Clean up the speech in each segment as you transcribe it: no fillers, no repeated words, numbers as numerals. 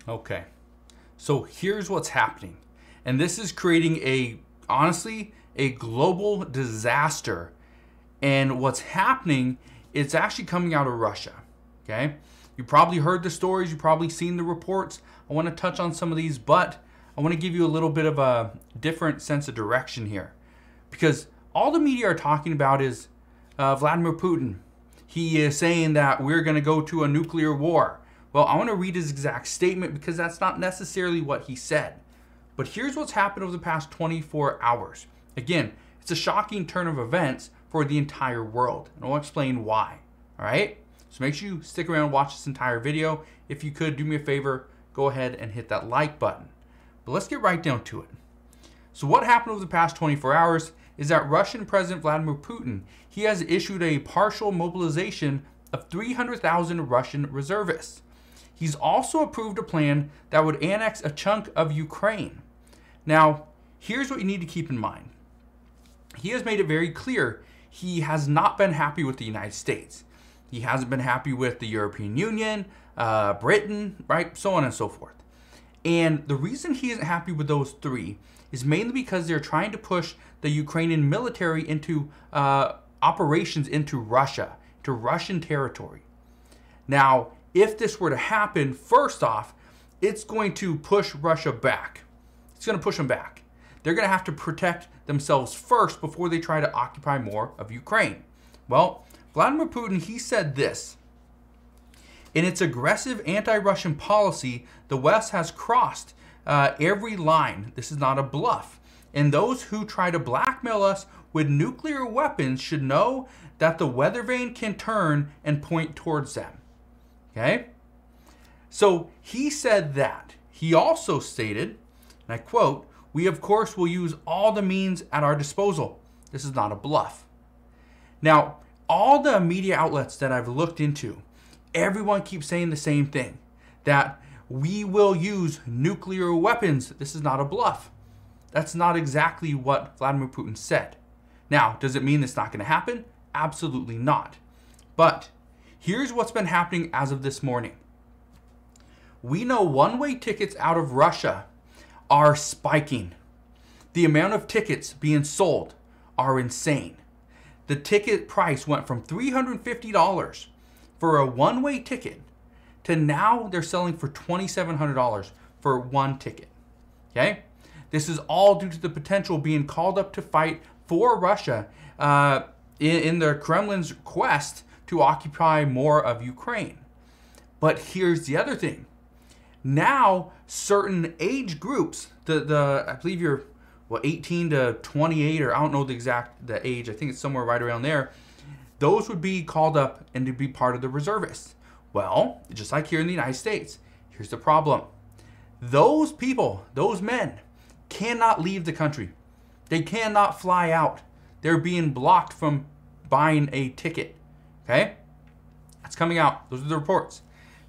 Okay, so here's what's happening. And this is creating honestly, a global disaster. And what's happening, it's actually coming out of Russia. Okay, you probably heard the stories, you've probably seen the reports. I want to touch on some of these, but I want to give you a little bit of a different sense of direction here. Because all the media are talking about is Vladimir Putin. He is saying that we're going to go to a nuclear war. Well, I want to read his exact statement because that's not necessarily what he said. But here's what's happened over the past 24 hours. Again, it's a shocking turn of events for the entire world. And I'll explain why. All right? So make sure you stick around and watch this entire video. If you could, do me a favor, go ahead and hit that like button. But let's get right down to it. So what happened over the past 24 hours is that Russian President Vladimir Putin, he has issued a partial mobilization of 300,000 Russian reservists. He's also approved a plan that would annex a chunk of Ukraine. Now, here's what you need to keep in mind. He has made it very clear he has not been happy with the United States. He hasn't been happy with the European Union, Britain, right? So on and so forth. And the reason he isn't happy with those three is mainly because they're trying to push the Ukrainian military into operations into Russia, to Russian territory. Now, if this were to happen, first off, it's going to push Russia back. It's going to push them back. They're going to have to protect themselves first before they try to occupy more of Ukraine. Well, Vladimir Putin, he said this. In its aggressive anti-Russian policy, the West has crossed every line. This is not a bluff. And those who try to blackmail us with nuclear weapons should know that the weather vane can turn and point towards them. Okay? So he said that. He also stated, and I quote, "We of course will use all the means at our disposal." This is not a bluff. Now, all the media outlets that I've looked into, everyone keeps saying the same thing, that we will use nuclear weapons. This is not a bluff. That's not exactly what Vladimir Putin said. Now, does it mean it's not going to happen? Absolutely not. But here's what's been happening as of this morning. We know one-way tickets out of Russia are spiking. The amount of tickets being sold are insane. The ticket price went from $350 for a one-way ticket to now they're selling for $2,700 for one ticket. Okay? This is all due to the potential being called up to fight for Russia in the Kremlin's quest to occupy more of Ukraine. But here's the other thing. Now, certain age groups, I believe you're 18 to 28, or I don't know the age. I think it's somewhere right around there. Those would be called up and to be part of the reservists. Well, just like here in the United States, here's the problem. Those people, those men, cannot leave the country. They cannot fly out. They're being blocked from buying a ticket. Okay? That's coming out. Those are the reports.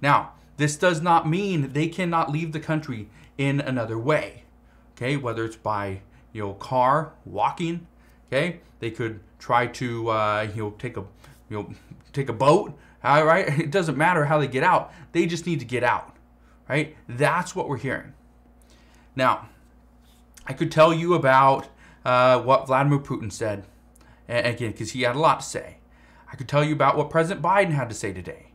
Now, this does not mean they cannot leave the country in another way. Okay? Whether it's by, car, walking. Okay? They could try to, take a boat. All right? It doesn't matter how they get out. They just need to get out. Right? That's what we're hearing. Now, I could tell you about what Vladimir Putin said, again, because he had a lot to say. I could tell you about what President Biden had to say today.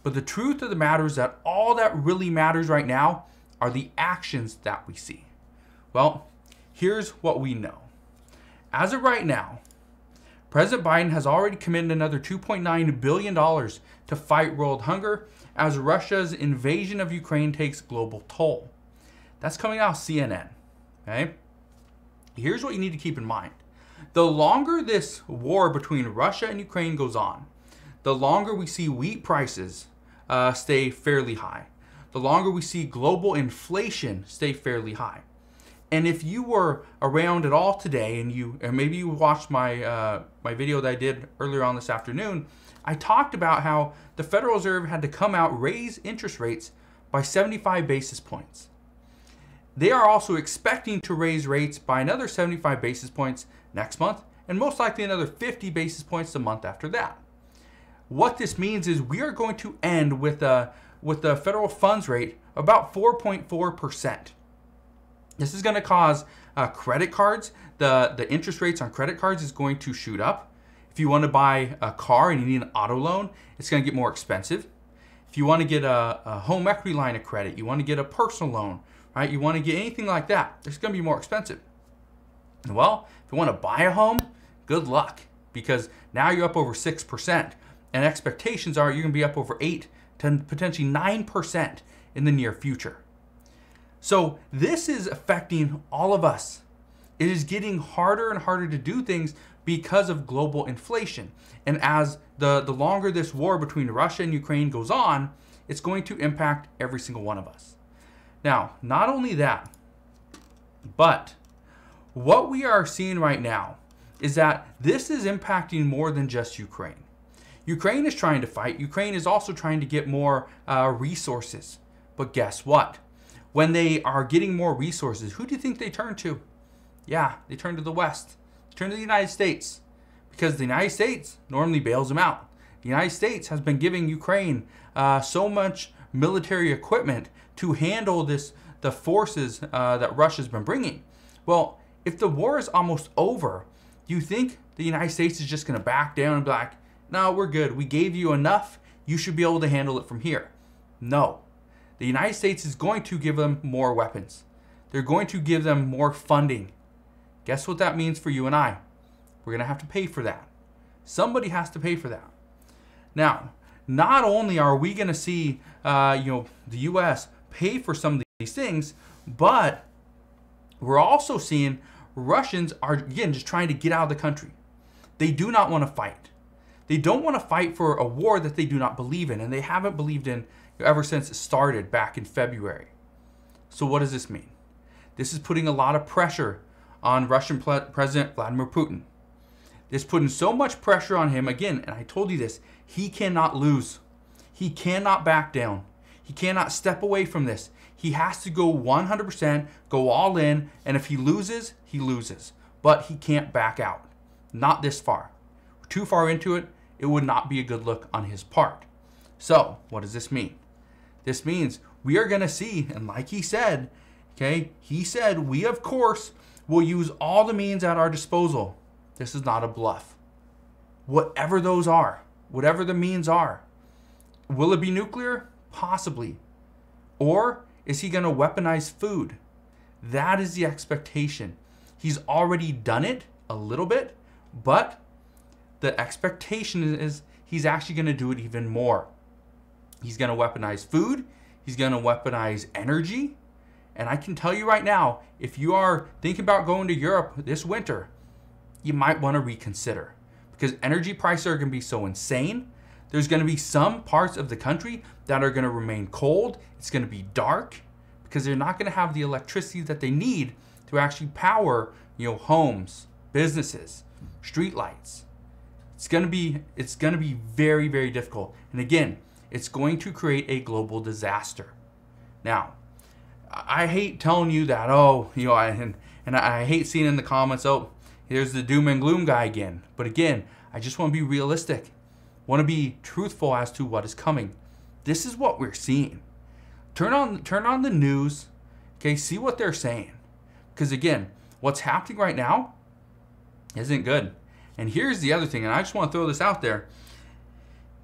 But the truth of the matter is that all that really matters right now are the actions that we see. Well, here's what we know. As of right now, President Biden has already committed another $2.9 billion to fight world hunger as Russia's invasion of Ukraine takes global toll. That's coming out of CNN. Okay? Here's what you need to keep in mind. The longer this war between Russia and Ukraine goes on, the longer we see wheat prices stay fairly high. The longer we see global inflation stay fairly high. And if you were around at all today, and maybe you watched my video that I did earlier on this afternoon, I talked about how the Federal Reserve had to come out, raise interest rates by 75 basis points. They are also expecting to raise rates by another 75 basis points next month, and most likely another 50 basis points the month after that. What this means is we are going to end with with the federal funds rate about 4.4%. This is going to cause credit cards, the interest rates on credit cards is going to shoot up. If you want to buy a car and you need an auto loan, it's going to get more expensive. If you want to get a home equity line of credit, you want to get a personal loan, right? You want to get anything like that, it's going to be more expensive. Well, if you want to buy a home, good luck, because now you're up over 6%, and expectations are you're going to be up over 8 to potentially 9% in the near future. So this is affecting all of us. It is getting harder and harder to do things because of global inflation. And as the longer this war between Russia and Ukraine goes on, it's going to impact every single one of us. Now, not only that, but what we are seeing right now is that this is impacting more than just Ukraine. Ukraine is trying to fight. Ukraine is also trying to get more resources. But guess what? When they are getting more resources, who do you think they turn to? Yeah, they turn to the West. They turn to the United States, because the United States normally bails them out. The United States has been giving Ukraine so much military equipment to handle the forces that Russia's been bringing. Well, if the war is almost over, do you think the United States is just going to back down and be like, no, we're good. We gave you enough. You should be able to handle it from here. No. The United States is going to give them more weapons. They're going to give them more funding. Guess what that means for you and I? We're going to have to pay for that. Somebody has to pay for that. Now, not only are we going to see the U.S. pay for some of these things, but we're also seeing Russians are, again, just trying to get out of the country. They do not want to fight. They don't want to fight for a war that they do not believe in, and they haven't believed in ever since it started back in February. So what does this mean? This is putting a lot of pressure on Russian President Vladimir Putin. This is putting so much pressure on him, again, and I told you this, he cannot lose. He cannot back down. He cannot step away from this. He has to go 100%, go all in, and if he loses, he loses. But he can't back out. Not this far. Too far into it, it would not be a good look on his part. So, what does this mean? This means we are going to see, and like he said, okay, he said, we of course will use all the means at our disposal. This is not a bluff. Whatever those are, whatever the means are. Will it be nuclear? Possibly. Or is he going to weaponize food? That is the expectation. He's already done it a little bit, but the expectation is he's actually going to do it even more. He's going to weaponize food. He's going to weaponize energy. And I can tell you right now, if you are thinking about going to Europe this winter, you might want to reconsider, because energy prices are going to be so insane. There's going to be some parts of the country that are going to remain cold. It's going to be dark because they're not going to have the electricity that they need to actually power, homes, businesses, street lights. It's going to be very, very difficult. And again, it's going to create a global disaster. Now, I hate telling you that, I hate seeing in the comments, here's the doom and gloom guy again. But again, I just want to be realistic. Want to be truthful as to what is coming. This is what we're seeing. Turn on the news, okay, see what they're saying. Because again, what's happening right now isn't good. And here's the other thing, and I just want to throw this out there.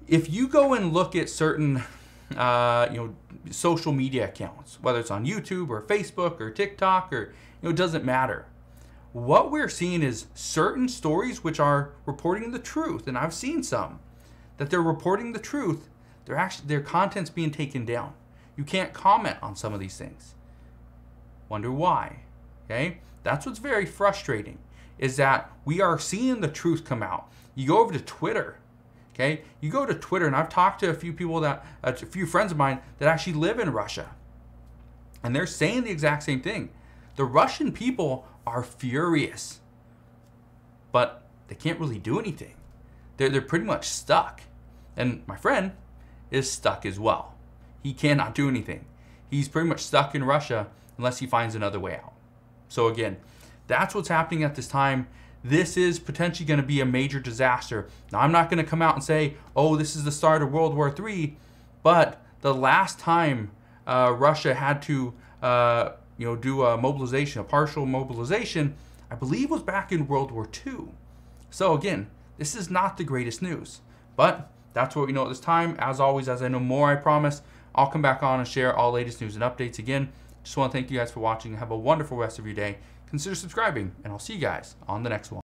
If you go and look at certain social media accounts, whether it's on YouTube or Facebook or TikTok or it doesn't matter. What we're seeing is certain stories which are reporting the truth, and I've seen some that they're reporting the truth. Their content's being taken down. You can't comment on some of these things. Wonder why? Okay, that's what's very frustrating, is that we are seeing the truth come out. You go over to Twitter. Okay, you go to Twitter, and I've talked to a few people a few friends of mine that actually live in Russia, and they're saying the exact same thing. The Russian people are furious, but they can't really do anything. They're pretty much stuck, and my friend is stuck as well. He cannot do anything. He's pretty much stuck in Russia unless he finds another way out. So again, that's what's happening at this time. This is potentially going to be a major disaster. Now, I'm not going to come out and say, this is the start of World War III, but The last time Russia had to do a mobilization, a partial mobilization, I believe was back in World War II. So again, this is not the greatest news, but that's what we know at this time. As always, as I know more, I promise, I'll come back on and share all latest news and updates. Again, just want to thank you guys for watching. Have a wonderful rest of your day. Consider subscribing, and I'll see you guys on the next one.